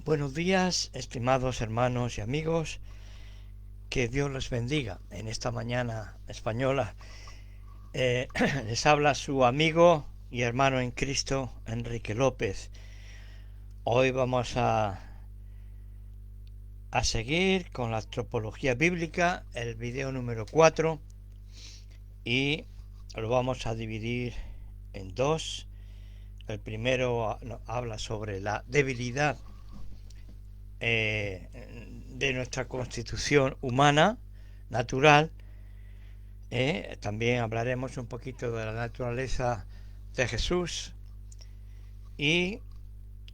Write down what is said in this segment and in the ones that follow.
Buenos días, estimados hermanos y amigos, que Dios les bendiga en esta mañana española. Les habla su amigo y hermano en Cristo, Enrique López. Hoy vamos a seguir con la antropología bíblica, el video número 4, y lo vamos a dividir en dos. El primero habla sobre la debilidad de nuestra constitución humana, natural. También hablaremos un poquito de la naturaleza de Jesús y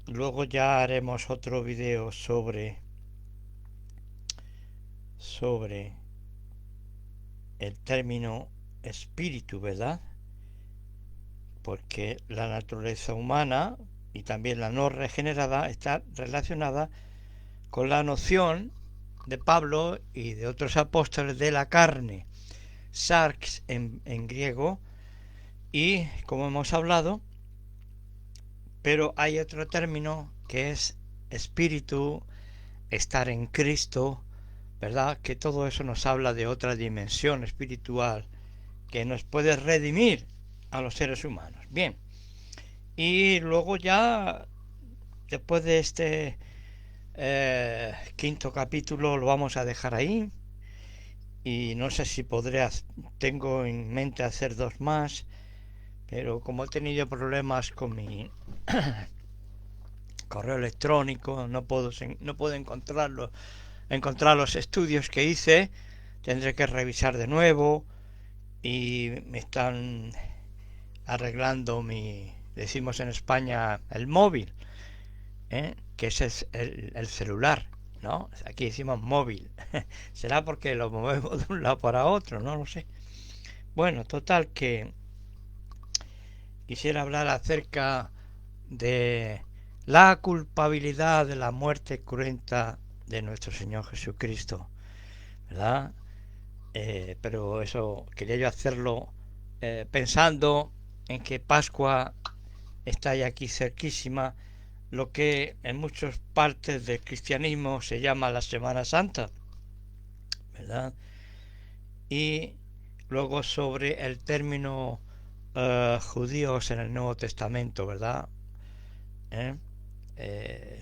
luego ya haremos otro video sobre el término espíritu, ¿verdad? Porque la naturaleza humana y también la no regenerada está relacionada con la noción de Pablo y de otros apóstoles de la carne, sarx en griego, y como hemos hablado, pero hay otro término que es espíritu, estar en Cristo, ¿verdad? Que todo eso nos habla de otra dimensión espiritual que nos puede redimir a los seres humanos. Bien, y luego ya, después de este quinto capítulo, lo vamos a dejar ahí. Y no sé si tengo en mente hacer dos más, pero como he tenido problemas con mi correo electrónico, no puedo encontrar los estudios que hice, tendré que revisar de nuevo y me están arreglando decimos en España, el móvil, que ese es el celular, ¿no? Aquí decimos móvil. Será porque lo movemos de un lado para otro, no lo sé. Bueno, total que quisiera hablar acerca de la culpabilidad de la muerte cruenta de nuestro Señor Jesucristo, ¿verdad? Pero eso quería yo hacerlo pensando en que Pascua está ya aquí cerquísima, lo que en muchas partes del cristianismo se llama la Semana Santa, ¿verdad? Y luego sobre el término judíos en el Nuevo Testamento, ¿verdad?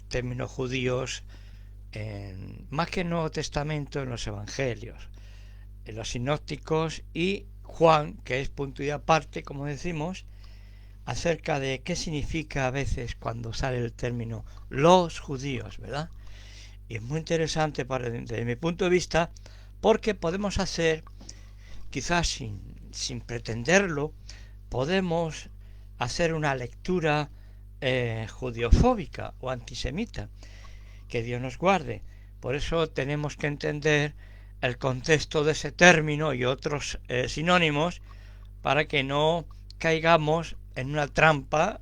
Términos judíos más que en el Nuevo Testamento, en los Evangelios, en los sinópticos y Juan, que es punto y aparte, como decimos, acerca de qué significa a veces cuando sale el término los judíos, ¿verdad? Y es muy interesante desde mi punto de vista, porque podemos hacer, quizás sin pretenderlo, podemos hacer una lectura judiofóbica o antisemita, que Dios nos guarde. Por eso tenemos que entender el contexto de ese término y otros sinónimos para que no caigamos en una trampa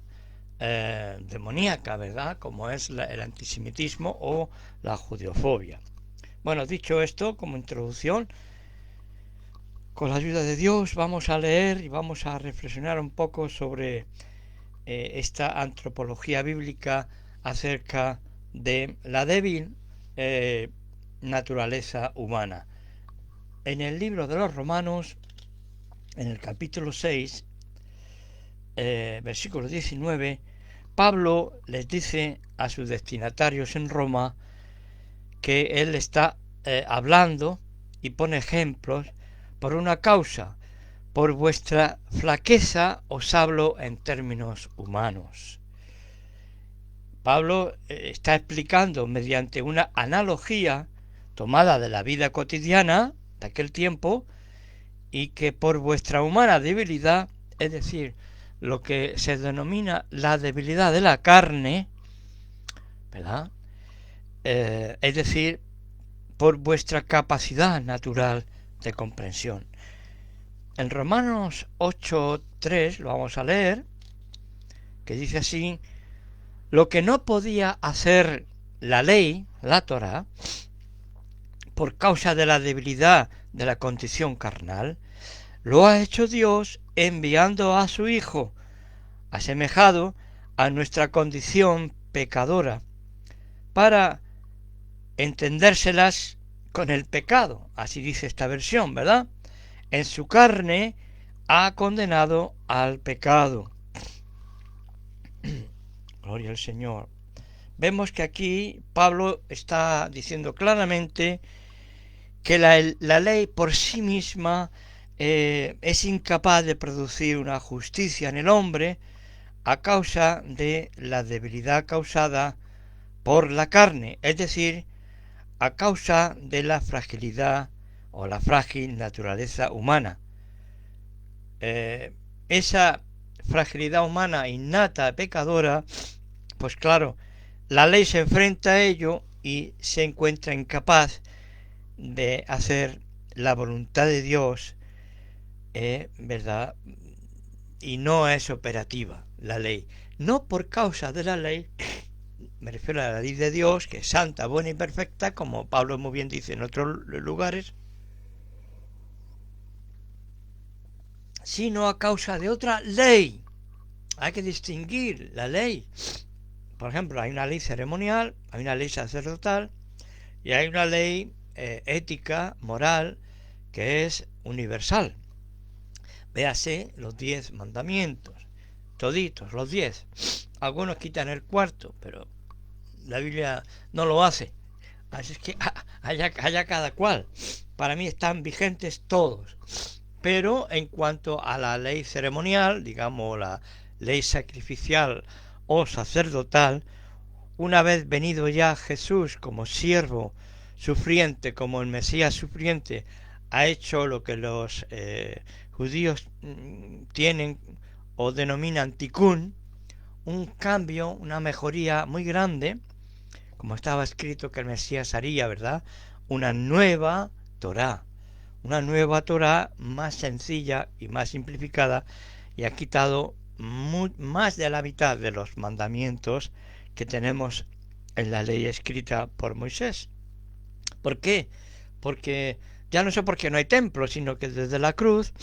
demoníaca, ¿verdad? Como es el antisemitismo o la judiofobia. Bueno, dicho esto, como introducción, con la ayuda de Dios vamos a leer y vamos a reflexionar un poco sobre esta antropología bíblica acerca de la débil naturaleza humana. En el libro de los Romanos, en el capítulo 6, versículo 19, Pablo les dice a sus destinatarios en Roma que él está hablando y pone ejemplos por una causa. Por vuestra flaqueza os hablo en términos humanos. Pablo está explicando mediante una analogía tomada de la vida cotidiana de aquel tiempo y que por vuestra humana debilidad, es decir, lo que se denomina la debilidad de la carne, ¿verdad? Es decir, por vuestra capacidad natural de comprensión. En Romanos 8:3 lo vamos a leer, que dice así: lo que no podía hacer la ley, la Torá, por causa de la debilidad de la condición carnal, lo ha hecho Dios enviando a su Hijo, asemejado a nuestra condición pecadora, para entendérselas con el pecado, así dice esta versión, ¿verdad? En su carne ha condenado al pecado. Gloria al Señor. Vemos que aquí Pablo está diciendo claramente que la ley por sí misma es incapaz de producir una justicia en el hombre a causa de la debilidad causada por la carne, es decir, a causa de la fragilidad o la frágil naturaleza humana. Esa fragilidad humana innata, pecadora, pues claro, la ley se enfrenta a ello y se encuentra incapaz de hacer la voluntad de Dios, ¿verdad? Y no es operativa la ley. No por causa de la ley, me refiero a la ley de Dios, que es santa, buena y perfecta, como Pablo muy bien dice en otros lugares, sino a causa de otra ley. Hay que distinguir la ley. Por ejemplo, hay una ley ceremonial, hay una ley sacerdotal y hay una ley ética, moral, que es universal. Véase los 10 mandamientos, toditos, los 10. Algunos quitan el cuarto, pero la Biblia no lo hace. Así es que haya cada cual. Para mí están vigentes todos. Pero en cuanto a la ley ceremonial, digamos la ley sacrificial o sacerdotal, una vez venido ya Jesús como siervo sufriente, como el Mesías sufriente, ha hecho lo que los judíos tienen o denominan tikkun, un cambio, una mejoría muy grande, como estaba escrito que el Mesías haría, ¿verdad? Una nueva Torá más sencilla y más simplificada, y ha quitado más de la mitad de los mandamientos que tenemos en la ley escrita por Moisés. ¿Por qué? Porque ya no sé por qué no hay templo, sino que desde la cruz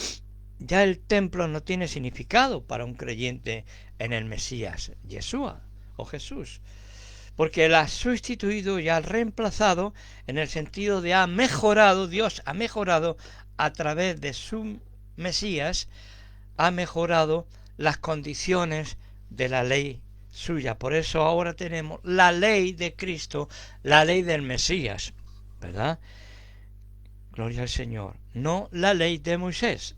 ya el templo no tiene significado para un creyente en el Mesías, Yeshua o Jesús, porque él ha sustituido y ha reemplazado en el sentido de ha mejorado, Dios ha mejorado a través de su Mesías, ha mejorado las condiciones de la ley suya. Por eso ahora tenemos la ley de Cristo, la ley del Mesías, ¿verdad? Gloria al Señor. No la ley de Moisés.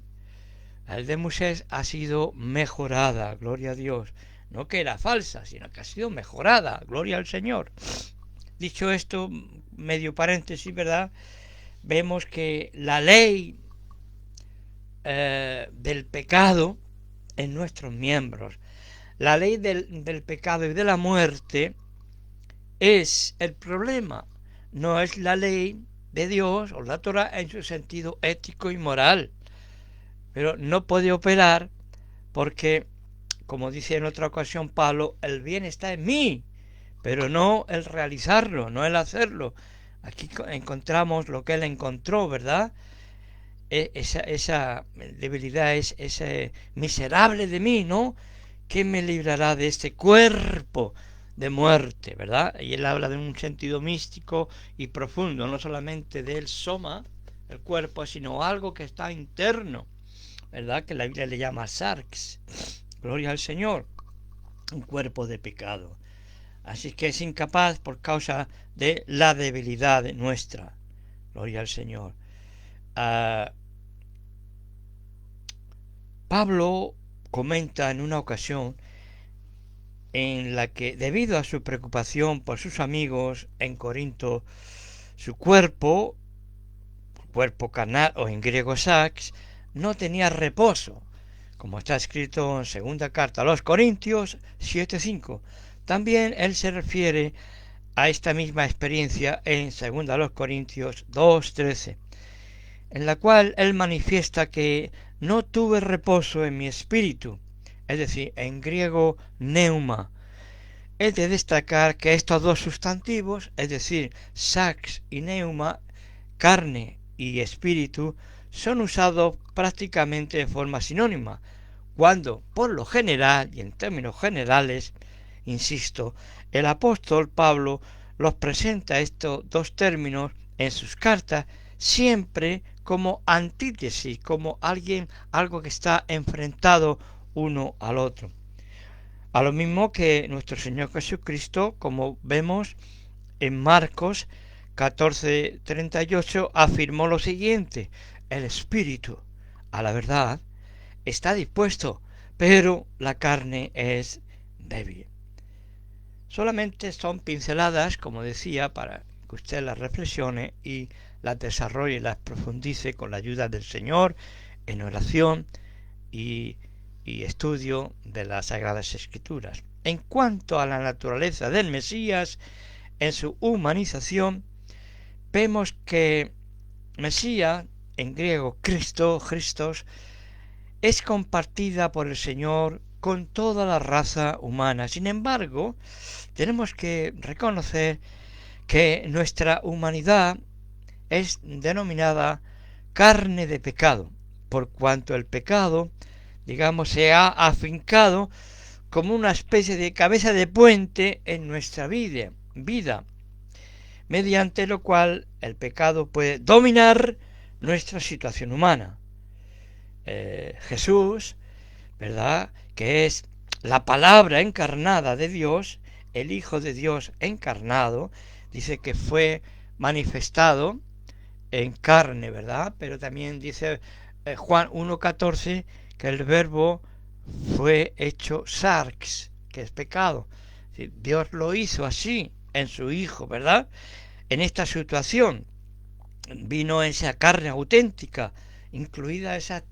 La ley de Moisés ha sido mejorada, gloria a Dios. No que era falsa, sino que ha sido mejorada, gloria al Señor. Dicho esto, medio paréntesis, ¿verdad? Vemos que la ley del pecado en nuestros miembros, la ley del pecado y de la muerte es el problema, no es la ley de Dios o la Torah en su sentido ético y moral, pero no puede operar porque, como dice en otra ocasión Pablo, el bien está en mí, pero no el realizarlo, no el hacerlo. Aquí encontramos lo que él encontró, ¿verdad? Esa debilidad, es ese miserable de mí, ¿no? ¿Quién me librará de este cuerpo de muerte, verdad? Y él habla de un sentido místico y profundo, no solamente del soma, el cuerpo, sino algo que está interno, ¿verdad? Que la Biblia le llama sarx, gloria al Señor, un cuerpo de pecado. Así que es incapaz por causa de la debilidad nuestra, gloria al Señor. Pablo comenta en una ocasión en la que, debido a su preocupación por sus amigos en Corinto, su cuerpo carnal o en griego sax, no tenía reposo, como está escrito en segunda carta a los Corintios 7:5. También él se refiere a esta misma experiencia en segunda a los Corintios 2:13, en la cual él manifiesta que no tuve reposo en mi espíritu, es decir, en griego neuma. Es de destacar que estos dos sustantivos, es decir, sax y neuma, carne y espíritu, son usados prácticamente de forma sinónima, cuando, por lo general y en términos generales, insisto, el apóstol Pablo los presenta estos dos términos en sus cartas siempre como antítesis, como algo que está enfrentado uno al otro. A lo mismo que nuestro Señor Jesucristo, como vemos en Marcos 14:38, afirmó lo siguiente: el espíritu, a la verdad, está dispuesto, pero la carne es débil. Solamente son pinceladas, como decía, para que usted las reflexione y las desarrolle y las profundice con la ayuda del Señor en oración y estudio de las Sagradas Escrituras. En cuanto a la naturaleza del Mesías, en su humanización, vemos que Mesías, en griego Cristo, Christos, es compartida por el Señor con toda la raza humana. Sin embargo, tenemos que reconocer que nuestra humanidad es denominada carne de pecado, por cuanto el pecado, digamos, se ha afincado como una especie de cabeza de puente en nuestra vida, mediante lo cual el pecado puede dominar nuestra situación humana. Jesús, ¿verdad?, que es la palabra encarnada de Dios, el Hijo de Dios encarnado, dice que fue manifestado en carne, ¿verdad? Pero también dice Juan 1:14 que el verbo fue hecho sarx, que es pecado. Dios lo hizo así en su Hijo, ¿verdad? En esta situación vino esa carne auténtica, incluida esa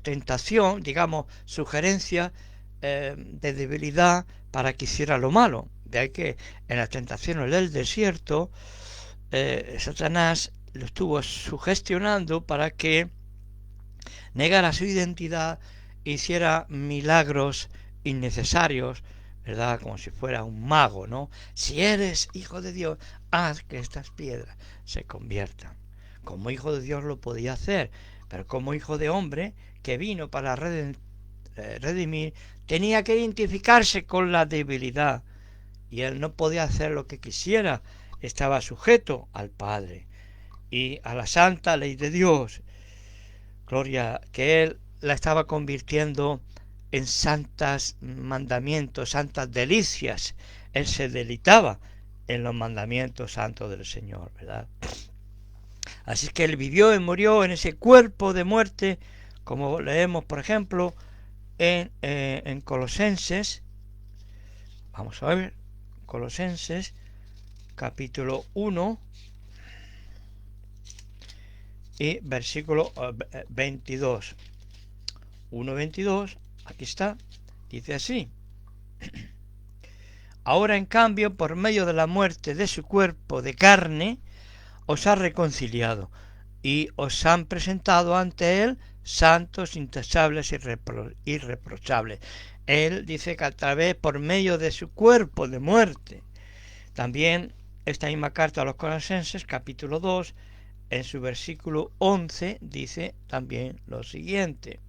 tentación, digamos, sugerencia de debilidad para que hiciera lo malo. De ahí que en las tentaciones del desierto, Satanás lo estuvo sugestionando para que negara su identidad e hiciera milagros innecesarios, ¿verdad? Como si fuera un mago, ¿no? Si eres hijo de Dios, haz que estas piedras se conviertan. Como hijo de Dios lo podía hacer, pero como hijo de hombre que vino para redimir, tenía que identificarse con la debilidad, y él no podía hacer lo que quisiera, estaba sujeto al Padre y a la santa ley de Dios. Gloria, que él la estaba convirtiendo en santos mandamientos, santas delicias. Él se deleitaba en los mandamientos santos del Señor, ¿verdad? Así que él vivió y murió en ese cuerpo de muerte, como leemos, por ejemplo, en Colosenses. Vamos a ver, Colosenses, capítulo 1, y versículo 22. 1:22, aquí está, dice así: ahora en cambio, por medio de la muerte de su cuerpo de carne, os ha reconciliado y os han presentado ante él santos, intachables y irreprochables. Él dice que a través, por medio de su cuerpo de muerte. También esta misma carta a los Colosenses, capítulo 2, en su versículo 11, dice también lo siguiente: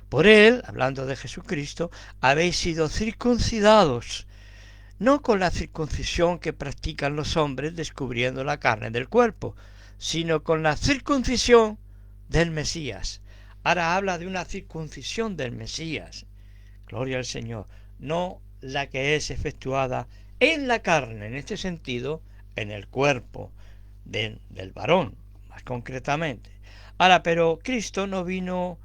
por él, hablando de Jesucristo, habéis sido circuncidados, no con la circuncisión que practican los hombres descubriendo la carne del cuerpo, sino con la circuncisión del Mesías. Ahora habla de una circuncisión del Mesías. Gloria al Señor. No la que es efectuada en la carne, en este sentido, en el cuerpo del varón, más concretamente. Ahora, pero Cristo no vino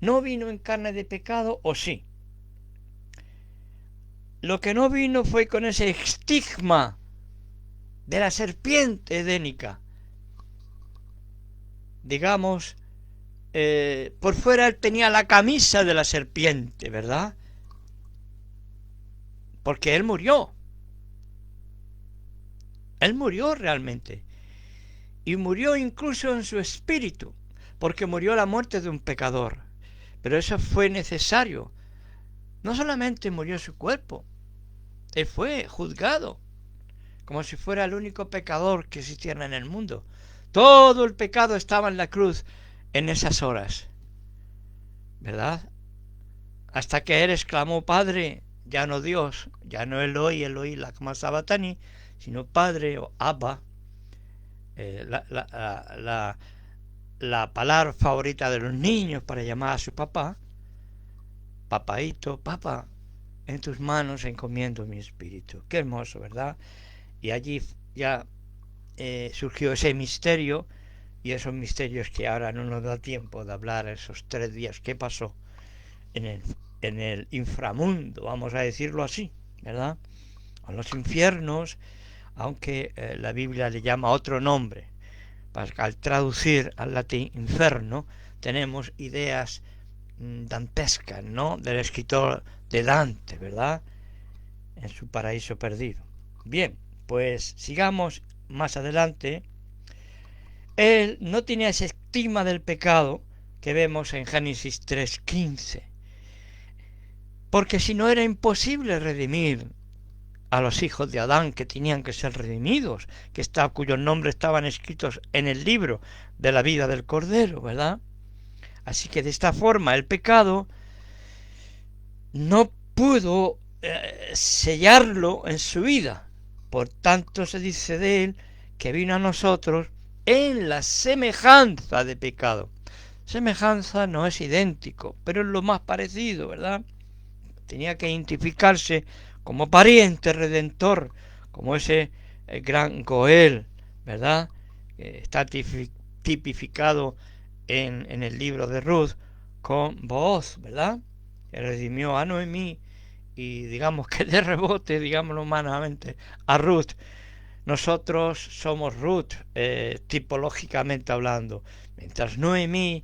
en carne de pecado, ¿o sí? Lo que no vino fue con ese estigma de la serpiente edénica. Digamos, por fuera él tenía la camisa de la serpiente, ¿verdad? Porque él murió. Él murió realmente. Y murió incluso en su espíritu, porque murió la muerte de un pecador. Pero eso fue necesario. No solamente murió su cuerpo, él fue juzgado como si fuera el único pecador que existiera en el mundo. Todo el pecado estaba en la cruz en esas horas, ¿verdad? Hasta que él exclamó: Padre, ya no Dios, ya no Eloi, Eloi, lama sabachthani, sino Padre o Abba, la palabra favorita de los niños para llamar a su papá, papaíto, papá, en tus manos encomiendo mi espíritu. Qué hermoso, ¿verdad? Y allí ya surgió ese misterio, y esos misterios que ahora no nos da tiempo de hablar, esos 3 días que pasó en el inframundo, vamos a decirlo así, ¿verdad? O los infiernos, aunque la Biblia le llama otro nombre. Al traducir al latín inferno, tenemos ideas dantescas, ¿no? Del escritor de Dante, ¿verdad? En su paraíso perdido. Bien, pues sigamos más adelante. Él no tenía ese estigma del pecado que vemos en Génesis 3:15, porque si no era imposible redimir a los hijos de Adán, que tenían que ser redimidos, cuyos nombres estaban escritos en el libro de la vida del Cordero, ¿verdad? Así que de esta forma el pecado no pudo sellarlo en su vida. Por tanto se dice de él que vino a nosotros en la semejanza de pecado. Semejanza no es idéntico, pero es lo más parecido, ¿verdad? Tenía que identificarse como pariente redentor, como ese gran Goel, ¿verdad? Está tipificado en el libro de Ruth con Booz, ¿verdad? Que redimió a Noemí y digamos que de rebote, digámoslo humanamente, a Ruth. Nosotros somos Ruth, tipológicamente hablando, mientras Noemí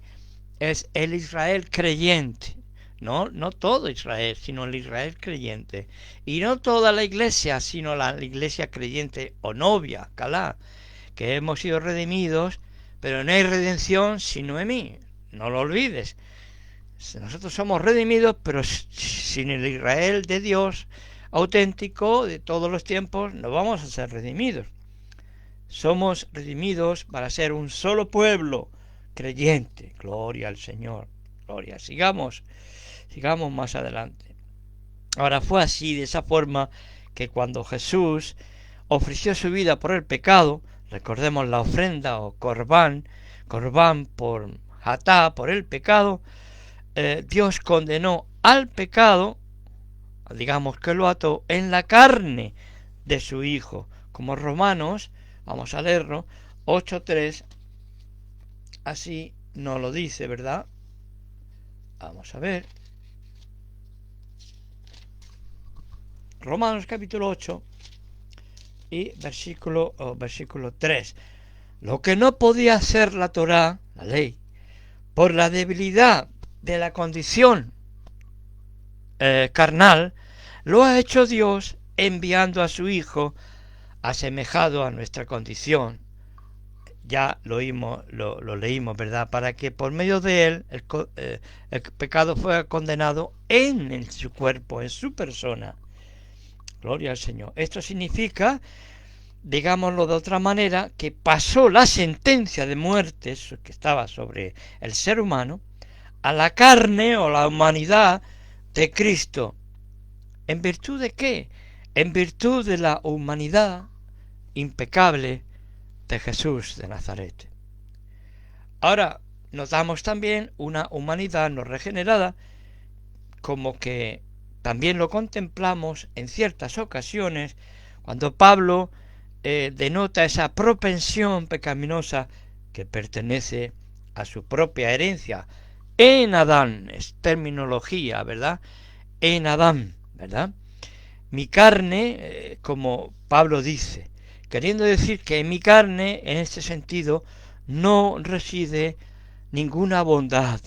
es el Israel creyente. No todo Israel, sino el Israel creyente. Y no toda la iglesia, sino la iglesia creyente o novia, Calá, que hemos sido redimidos, pero no hay redención sin Noemí. No lo olvides. Nosotros somos redimidos, pero sin el Israel de Dios auténtico de todos los tiempos, no vamos a ser redimidos. Somos redimidos para ser un solo pueblo creyente. Gloria al Señor. Gloria. Sigamos más adelante. Ahora fue así, de esa forma, que cuando Jesús ofreció su vida por el pecado, recordemos la ofrenda o corbán por Hatá, por el pecado, Dios condenó al pecado, digamos que lo ató en la carne de su Hijo, como Romanos, vamos a leerlo, 8:3, así nos lo dice, ¿verdad? Vamos a ver. Romanos capítulo 8 y versículo 3. Lo que no podía hacer la Torá, la ley, por la debilidad de la condición carnal, lo ha hecho Dios enviando a su Hijo asemejado a nuestra condición. Ya lo leímos, ¿verdad? Para que por medio de él el pecado fuera condenado en su cuerpo, en su persona. Gloria al Señor. Esto significa, digámoslo de otra manera, que pasó la sentencia de muerte que estaba sobre el ser humano a la carne o la humanidad de Cristo. ¿En virtud de qué? En virtud de la humanidad impecable de Jesús de Nazaret. Ahora notamos también una humanidad no regenerada, como que también lo contemplamos en ciertas ocasiones cuando Pablo denota esa propensión pecaminosa que pertenece a su propia herencia en Adán. Es terminología, ¿verdad? En Adán, ¿verdad? Mi carne, como Pablo dice, queriendo decir que en mi carne, en este sentido, no reside ninguna bondad.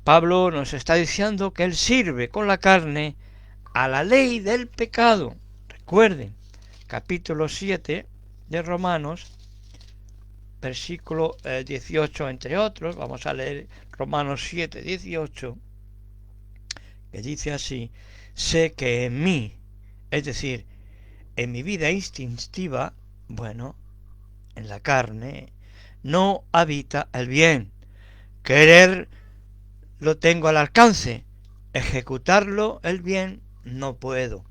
Pablo nos está diciendo que él sirve con la carne a la ley del pecado. Recuerden, capítulo 7 de Romanos, versículo 18, entre otros, vamos a leer Romanos 7, 18, que dice así: sé que en mí, es decir, en mi vida instintiva, bueno, en la carne, no habita el bien. Querer lo tengo al alcance, ejecutarlo, el bien, no puedo.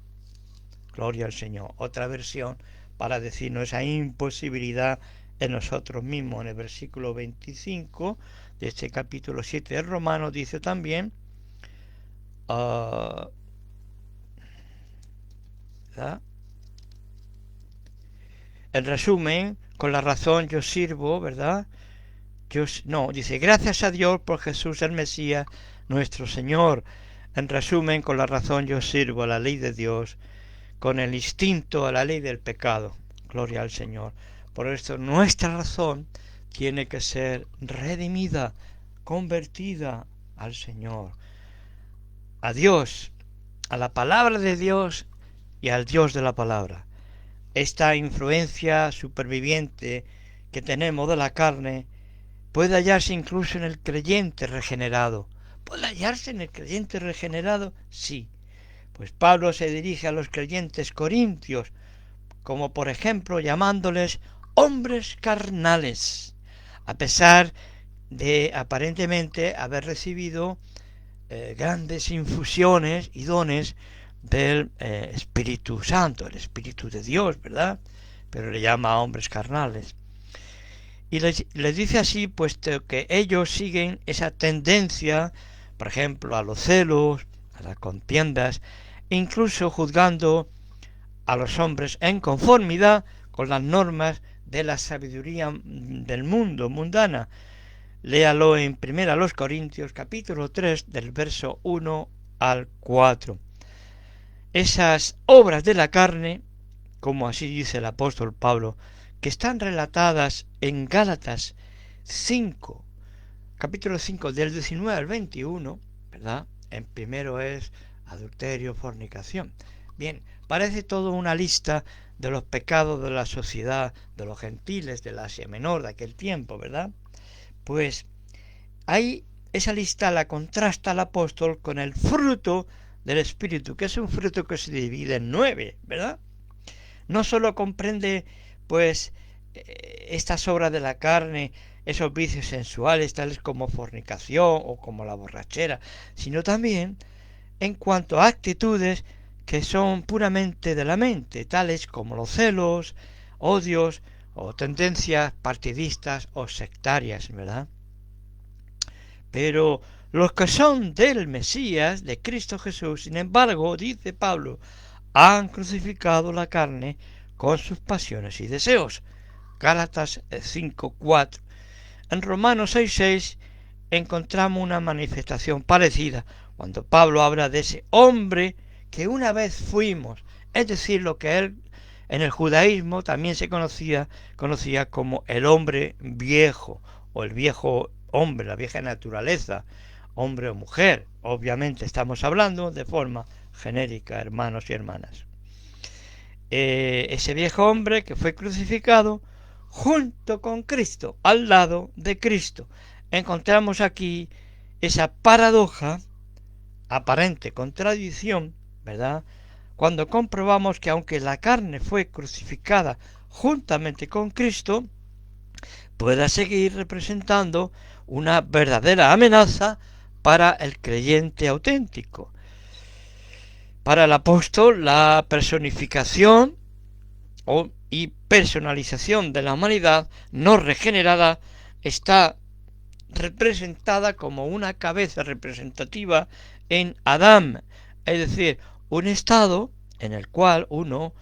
Gloria al Señor. Otra versión para decirnos esa imposibilidad en nosotros mismos. En el versículo 25 de este capítulo 7 de Romanos dice también, ¿verdad? En resumen, con la razón yo sirvo, ¿verdad? No, dice, gracias a Dios por Jesús el Mesías, nuestro Señor. En resumen, con la razón yo sirvo a la ley de Dios, con el instinto a la ley del pecado. Gloria al Señor. Por esto nuestra razón tiene que ser redimida, convertida al Señor, a Dios, a la palabra de Dios y al Dios de la palabra. Esta influencia superviviente que tenemos de la carne puede hallarse incluso en el creyente regenerado. ¿Puede hallarse en el creyente regenerado? Sí. Pues Pablo se dirige a los creyentes corintios, como por ejemplo llamándoles hombres carnales, a pesar de aparentemente haber recibido grandes infusiones y dones del Espíritu Santo, el Espíritu de Dios, ¿verdad? Pero le llama a hombres carnales. Y les dice así, puesto que ellos siguen esa tendencia, por ejemplo, a los celos, a las contiendas, e incluso juzgando a los hombres en conformidad con las normas de la sabiduría del mundo, mundana. Léalo en 1 Corintios capítulo 3 del verso 1 al 4. Esas obras de la carne, como así dice el apóstol Pablo, que están relatadas en Gálatas 5, capítulo 5 del 19 al 21, ¿verdad? En primero es adulterio, fornicación. Bien, parece todo una lista de los pecados de la sociedad, de los gentiles del Asia Menor de aquel tiempo, ¿verdad? Pues ahí esa lista la contrasta el apóstol con el fruto del Espíritu, que es un fruto que se divide en 9, ¿verdad? No solo comprende, pues, estas obras de la carne, esos vicios sensuales, tales como fornicación o como la borrachera, sino también en cuanto a actitudes que son puramente de la mente, tales como los celos, odios o tendencias partidistas o sectarias, ¿verdad? Pero los que son del Mesías, de Cristo Jesús, sin embargo, dice Pablo, han crucificado la carne con sus pasiones y deseos. Gálatas 5:4. En Romanos 6:6 encontramos una manifestación parecida, cuando Pablo habla de ese hombre que una vez fuimos, es decir, lo que él en el judaísmo también se conocía como el hombre viejo, o el viejo hombre, la vieja naturaleza, hombre o mujer. Obviamente estamos hablando de forma genérica, hermanos y hermanas. Ese viejo hombre que fue crucificado junto con Cristo, al lado de Cristo. Encontramos aquí esa paradoja, aparente contradicción, ¿verdad? Cuando comprobamos que aunque la carne fue crucificada juntamente con Cristo, pueda seguir representando una verdadera amenaza para el creyente auténtico. Para el apóstol, la personificación y personalización de la humanidad no regenerada está representada como una cabeza representativa en Adán, es decir, un estado en el cual uno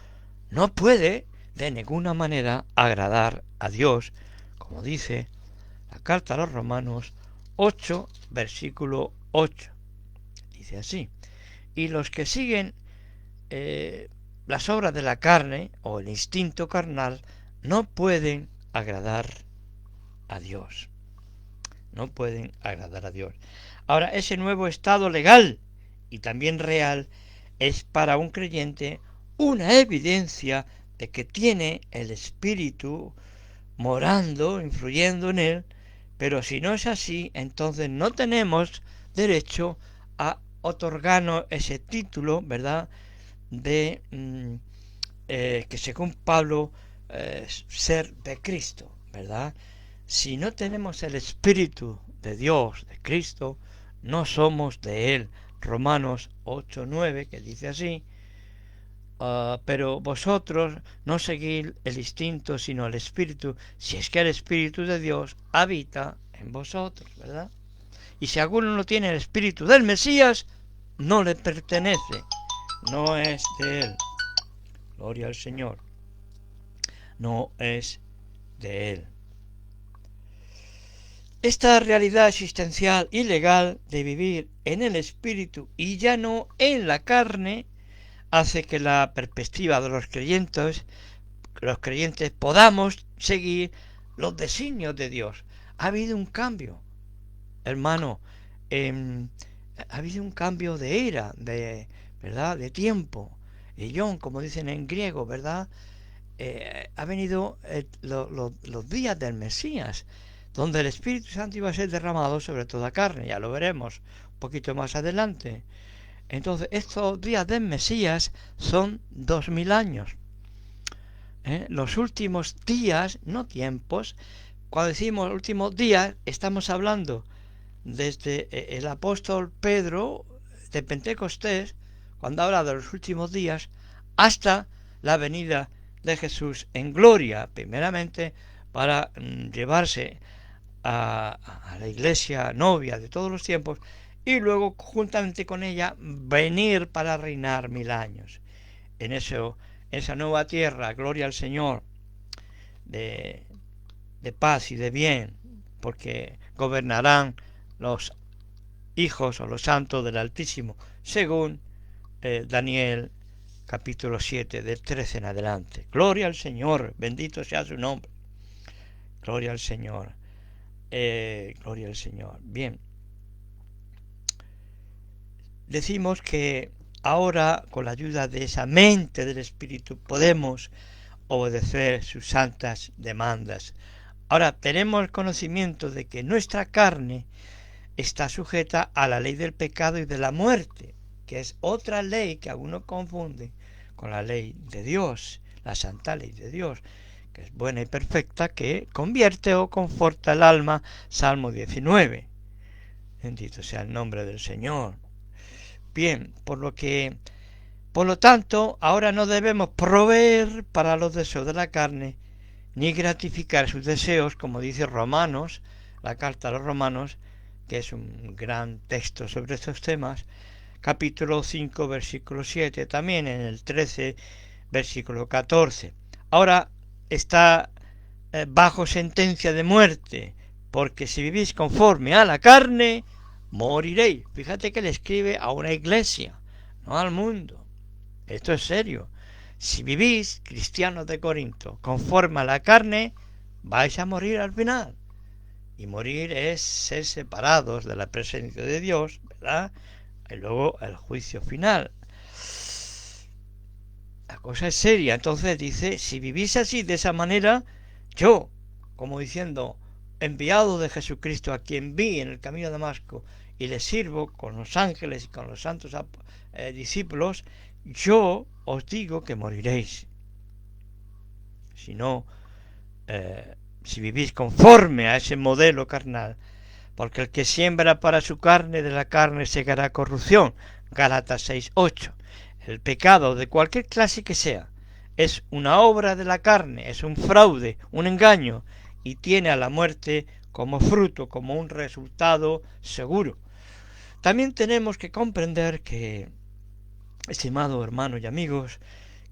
no puede de ninguna manera agradar a Dios, como dice la carta a los Romanos 8, versículo 8. Dice así: y los que siguen las obras de la carne o el instinto carnal no pueden agradar a Dios. No pueden agradar a Dios. Ahora, ese nuevo estado legal y también real es para un creyente una evidencia de que tiene el Espíritu morando, influyendo en él, pero si no es así, entonces no tenemos derecho a otorgarnos ese título, ¿verdad?, de que según Pablo ser de Cristo, ¿verdad? Si no tenemos el Espíritu de Dios, de Cristo, no somos de Él. Romanos 8:9, que dice así: pero vosotros no seguid el instinto, sino el Espíritu, si es que el Espíritu de Dios habita en vosotros, ¿verdad? Y si alguno no tiene el Espíritu del Mesías, no le pertenece, no es de él. Gloria al Señor. No es de él. Esta realidad existencial y legal de vivir en el Espíritu y ya no en la carne hace que la perspectiva de los creyentes podamos seguir los designios de Dios. Ha habido un cambio, hermano, ha habido un cambio de era, ¿verdad?, de tiempo. John, como dicen en griego, ¿verdad? Ha venido los días del Mesías, donde el Espíritu Santo iba a ser derramado sobre toda carne. Ya lo veremos un poquito más adelante. Entonces, estos días del Mesías son 2000 años. Los últimos días, no tiempos. Cuando decimos últimos días, estamos hablando desde el apóstol Pedro de Pentecostés, cuando habla de los últimos días, hasta la venida de Jesús en gloria, primeramente para llevarse a la iglesia novia de todos los tiempos, y luego juntamente con ella venir para reinar 1000 años. En esa nueva tierra, gloria al Señor, de paz y de bien, porque gobernarán los hijos o los santos del Altísimo, según Daniel capítulo 7, del 13 en adelante. Gloria al Señor, bendito sea su nombre. Gloria al Señor. Gloria al Señor. Bien. Decimos que ahora, con la ayuda de esa mente del Espíritu, podemos obedecer sus santas demandas. Ahora, tenemos conocimiento de que nuestra carne está sujeta a la ley del pecado y de la muerte, que es otra ley que algunos confunden con la ley de Dios, la santa ley de Dios, que es buena y perfecta, que convierte o conforta el alma, Salmo 19. Bendito sea el nombre del Señor. Bien, por lo tanto, ahora no debemos proveer para los deseos de la carne, ni gratificar sus deseos, como dice Romanos, la carta a los Romanos, que es un gran texto sobre estos temas, capítulo 5, versículo 7, también en el 13, versículo 14. Ahora está bajo sentencia de muerte, porque si vivís conforme a la carne, moriréis. Fíjate que le escribe a una iglesia, no al mundo. Esto es serio. Si vivís, cristianos de Corinto, conforme a la carne, vais a morir al final. Y morir es ser separados de la presencia de Dios, ¿verdad? Y luego el juicio final. La cosa es seria. Entonces dice, si vivís así, de esa manera, yo, como diciendo, enviado de Jesucristo, a quien vi en el camino de Damasco, y le sirvo con los ángeles y con los santos discípulos, yo os digo que moriréis. Si no, si vivís conforme a ese modelo carnal, porque el que siembra para su carne, de la carne segará corrupción. Gálatas 6:8. El pecado, de cualquier clase que sea, es una obra de la carne, es un fraude, un engaño, y tiene a la muerte como fruto, como un resultado seguro. También tenemos que comprender que, estimados hermanos y amigos,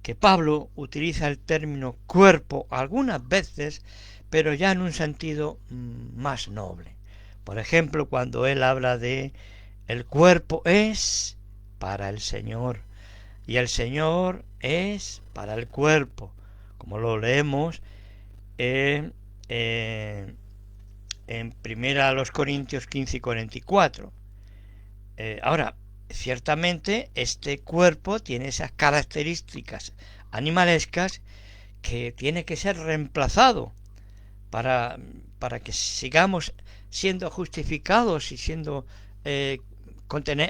que Pablo utiliza el término cuerpo algunas veces, pero ya en un sentido más noble. Por ejemplo, cuando él habla de el cuerpo es para el Señor y el Señor es para el cuerpo, como lo leemos en 1 Corintios 15 y 44. Ahora, ciertamente este cuerpo tiene esas características animalescas que tiene que ser reemplazado para que sigamos siendo justificados y siendo con tener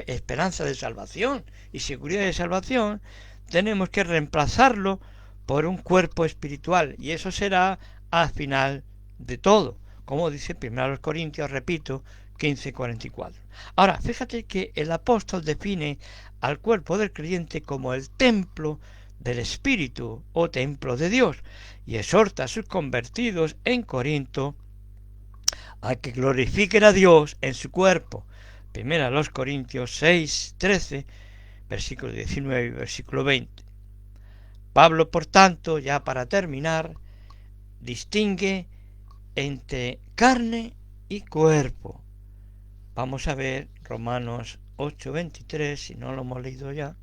esperanza de salvación y seguridad de salvación. Tenemos que reemplazarlo por un cuerpo espiritual, y eso será al final de todo, como dice 1 Corintios, repito, 15:44. Ahora, fíjate que el apóstol define al cuerpo del creyente como el templo del Espíritu o templo de Dios y exhorta a sus convertidos en Corinto a que glorifiquen a Dios en su cuerpo. Primera a los Corintios 6:13, versículo 19 y versículo 20. Pablo, por tanto, ya para terminar, distingue entre carne y cuerpo. Vamos a ver Romanos 8:23, si no lo hemos leído ya.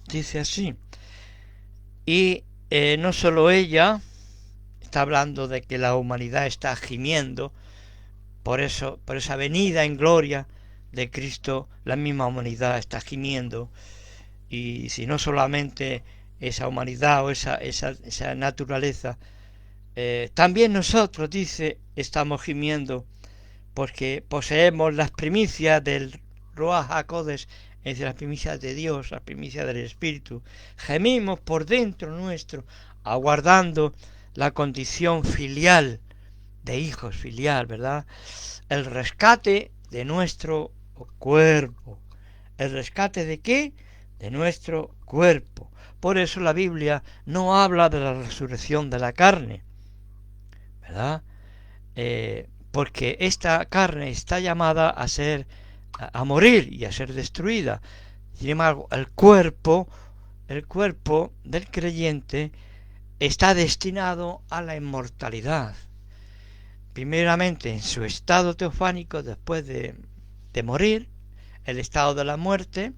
Dice así. Y no solo ella, está hablando de que la humanidad está gimiendo por esa venida en gloria de Cristo, la misma humanidad está gimiendo. Y si no solamente esa humanidad o esa naturaleza, también nosotros, dice, estamos gimiendo porque poseemos las primicias del Ruach HaKodesh, es decir, las primicias de Dios, las primicias del Espíritu. Gemimos por dentro nuestro, aguardando la condición filial, de hijos filial, ¿verdad? El rescate de nuestro cuerpo. ¿El rescate de qué? De nuestro cuerpo. Por eso la Biblia no habla de la resurrección de la carne, ¿verdad? Porque esta carne está llamada a morir y a ser destruida. Sin embargo, el cuerpo del creyente está destinado a la inmortalidad. Primeramente en su estado teofánico, después de morir, el estado de la muerte,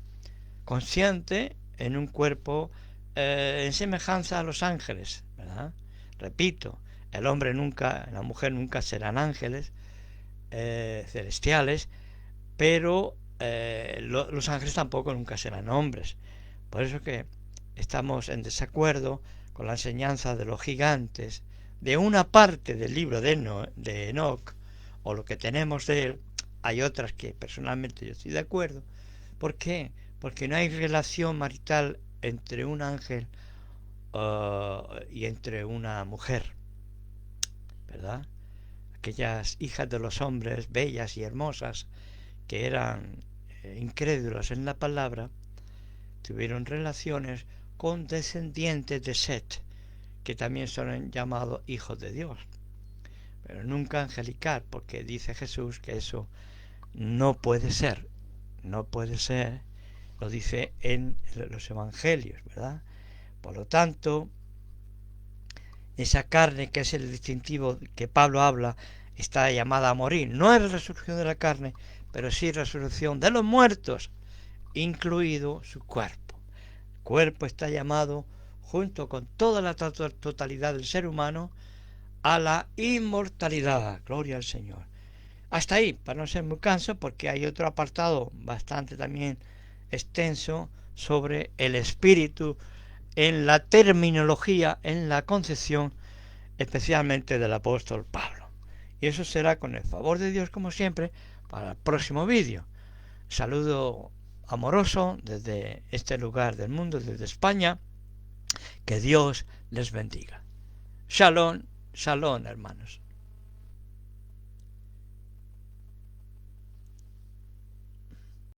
consciente en un cuerpo en semejanza a los ángeles, ¿verdad? Repito, el hombre nunca, la mujer nunca serán ángeles celestiales, pero los ángeles tampoco nunca serán hombres. Por eso que estamos en desacuerdo con la enseñanza de los gigantes de una parte del libro de Enoc, o lo que tenemos de él. Hay otras que personalmente yo estoy de acuerdo. ¿Por qué? Porque no hay relación marital entre un ángel y entre una mujer, ¿verdad? Aquellas hijas de los hombres bellas y hermosas que eran incrédulas en la palabra, tuvieron relaciones con descendientes de Set, que también son llamados hijos de Dios, pero nunca angelical, porque dice Jesús que eso no puede ser, lo dice en los evangelios, ¿verdad? Por lo tanto, esa carne que es el distintivo que Pablo habla, está llamada a morir. No es la resurrección de la carne, pero sí resurrección de los muertos, incluido su cuerpo. El cuerpo está llamado, junto con toda la totalidad del ser humano, a la inmortalidad. Gloria al Señor. Hasta ahí, para no ser muy canso, porque hay otro apartado bastante también extenso sobre el espíritu en la terminología, en la concepción, especialmente del apóstol Pablo. Y eso será con el favor de Dios, como siempre, para el próximo vídeo. Saludo amoroso desde este lugar del mundo, desde España. Que Dios les bendiga. Shalom, shalom, hermanos.